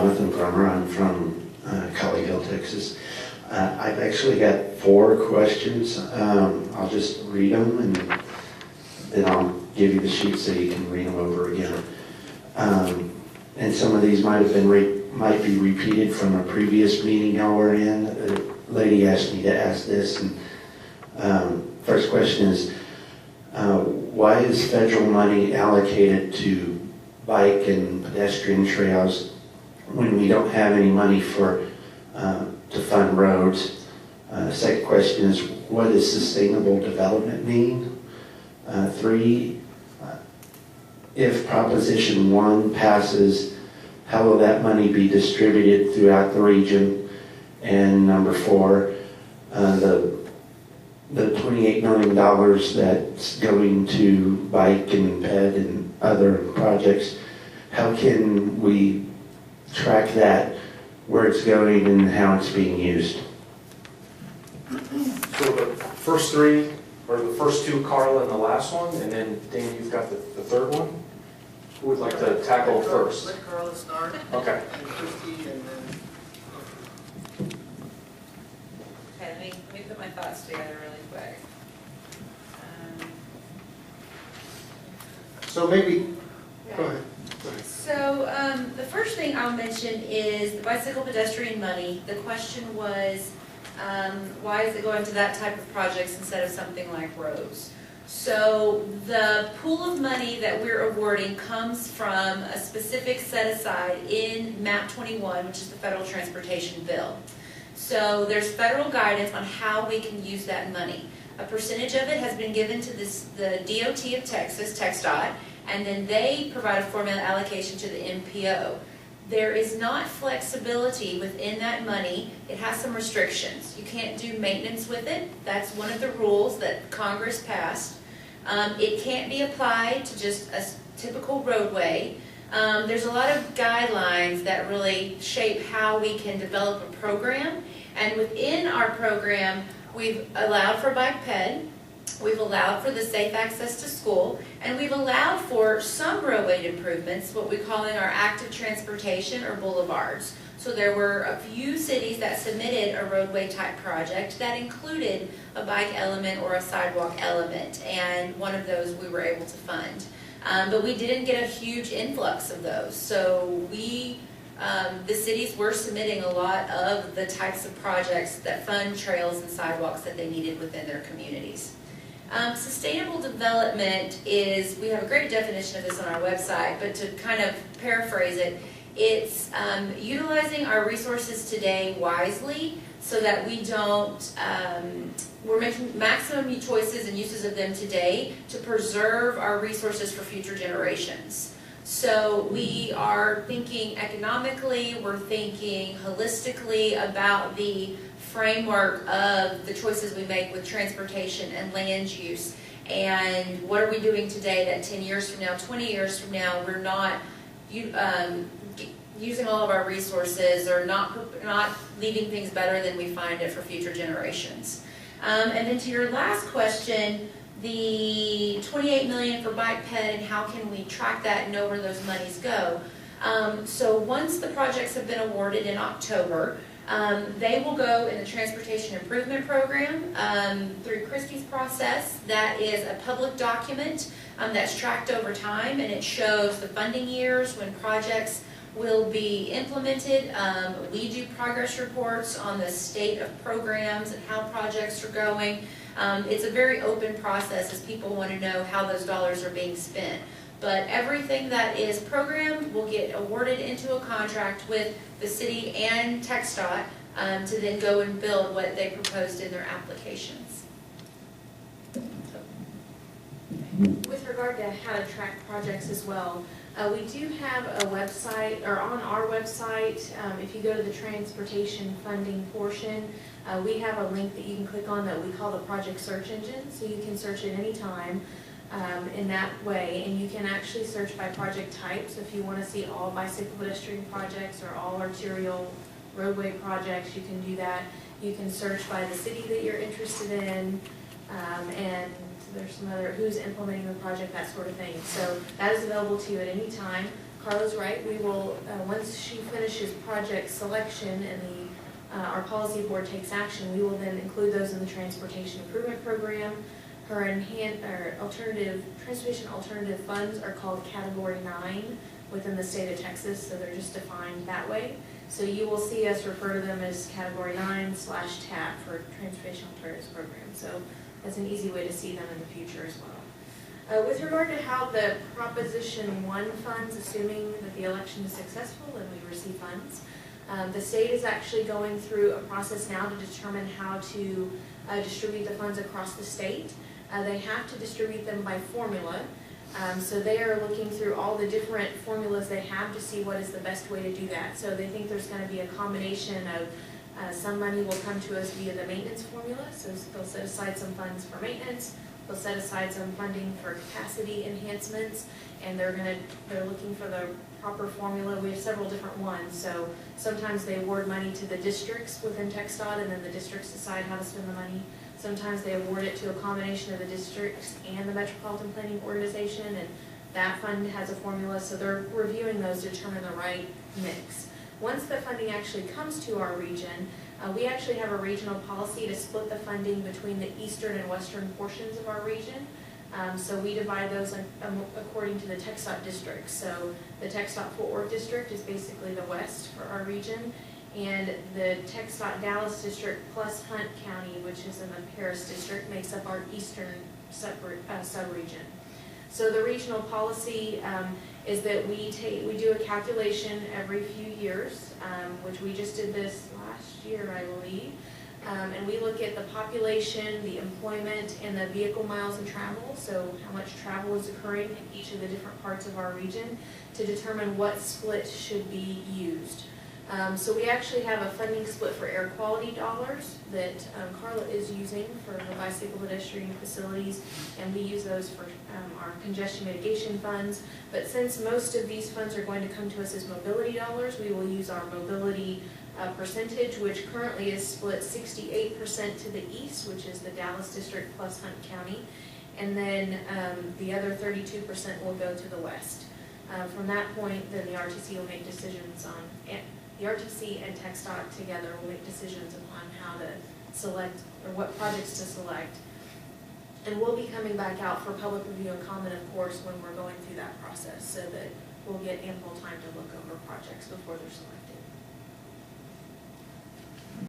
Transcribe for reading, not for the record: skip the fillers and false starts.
Jonathan Brummer. I'm from Colleyville, Texas. I've actually got 4 questions. I'll just read them and then I'll give you the sheet so you can read them over again. And some of these might be repeated from a previous meeting y'all were in. A lady asked me to ask this. And first question is, why is federal money allocated to bike and pedestrian trails when we don't have any money for to fund roads? Second question is, what does sustainable development mean? 3, if Proposition 1 passes, how will that money be distributed throughout the region? And number 4, the $28 million that's going to bike and ped and other projects, how can we track that, where it's going and how it's being used? So the first 3, or the first 2, Carla, and the last one, and then Dan, you've got the third one? Who would like to tackle first? Let Carla start. Okay. And Christie, and then... Okay, let me put my thoughts together really quick. So maybe, go ahead. So the first thing I'll mention is the bicycle pedestrian money. The question was, why is it going to that type of projects instead of something like roads? So the pool of money that we're awarding comes from a specific set aside in MAP 21, which is the federal transportation bill. So there's federal guidance on how we can use that money. A percentage of it has been given to the DOT of Texas, TxDOT, and then they provide a formula allocation to the MPO. There is not flexibility within that money. It has some restrictions. You can't do maintenance with it. That's one of the rules that Congress passed. It can't be applied to just a typical roadway. There's a lot of guidelines that really shape how we can develop a program. And within our program, we've allowed for bike ped, we've allowed for the safe access to school, and we've allowed for some roadway improvements, what we're calling our active transportation or boulevards. So there were a few cities that submitted a roadway type project that included a bike element or a sidewalk element, and one of those we were able to fund. But we didn't get a huge influx of those. So the cities were submitting a lot of the types of projects that fund trails and sidewalks that they needed within their communities. Sustainable development is, we have a great definition of this on our website, but to kind of paraphrase it, it's utilizing our resources today wisely so that we don't, we're making maximum choices and uses of them today to preserve our resources for future generations. So we are thinking economically, we're thinking holistically about the framework of the choices we make with transportation and land use. And what are we doing today that 10 years from now, 20 years from now, we're not using all of our resources or not leaving things better than we find it for future generations. And then to your last question, the $28 million for bike ped and how can we track that and know where those monies go. So once the projects have been awarded in October, they will go in the Transportation Improvement Program through Christie's process. That is a public document that's tracked over time, and it shows the funding years when projects will be implemented. We do progress reports on the state of programs and how projects are going. It's a very open process as people want to know how those dollars are being spent. But everything that is programmed will get awarded into a contract with the city and TxDOT to then go and build what they proposed in their applications. With regard to how to track projects as well, we do have a website, or on our website, if you go to the transportation funding portion, we have a link that you can click on that we call the project search engine, so you can search at any time in that way, and you can actually search by project type. So if you want to see all bicycle pedestrian projects or all arterial roadway projects, you can do that. You can search by the city that you're interested in, and there's some other, who's implementing the project, that sort of thing. So that is available to you at any time. Carla's right, we will, once she finishes project selection and our policy board takes action, we will then include those in the transportation improvement program. Her transportation alternative funds are called Category 9 within the state of Texas, so they're just defined that way. So you will see us refer to them as Category 9/TAP for Transportation Alternatives Program. So that's an easy way to see them in the future as well. With regard to how the Proposition 1 funds, assuming that the election is successful and we receive funds, the state is actually going through a process now to determine how to distribute the funds across the state. They have to distribute them by formula. So they are looking through all the different formulas they have to see what is the best way to do that. So they think there's going to be a combination of some money will come to us via the maintenance formula. So they'll set aside some funds for maintenance. They'll set aside some funding for capacity enhancements, and they're looking for the proper formula. We have several different ones. So sometimes they award money to the districts within TxDOT, and then the districts decide how to spend the money. Sometimes they award it to a combination of the districts and the Metropolitan Planning Organization, and that fund has a formula, so they're reviewing those to determine the right mix. Once the funding actually comes to our region, we actually have a regional policy to split the funding between the eastern and western portions of our region. So we divide those according to the TxDOT districts. So the TxDOT Fort Worth district is basically the west for our region, and the TxDOT Dallas district plus Hunt County, which is in the Paris district, makes up our eastern sub-region. So the regional policy is that we do a calculation every few years, which we just did this last year, I believe. And we look at the population, the employment, and the vehicle miles and travel, so how much travel is occurring in each of the different parts of our region to determine what split should be used. So we actually have a funding split for air quality dollars that Carla is using for the bicycle pedestrian facilities, and we use those for our congestion mitigation funds. But since most of these funds are going to come to us as mobility dollars, we will use our mobility percentage, which currently is split 68% to the east, which is the Dallas district plus Hunt County, and then the other 32% will go to the west. From that point, then the RTC will make decisions on the RTC and TxDOT together will make decisions upon how to select or what projects to select. And we'll be coming back out for public review and comment, of course, when we're going through that process, so that we'll get ample time to look over projects before they're selected.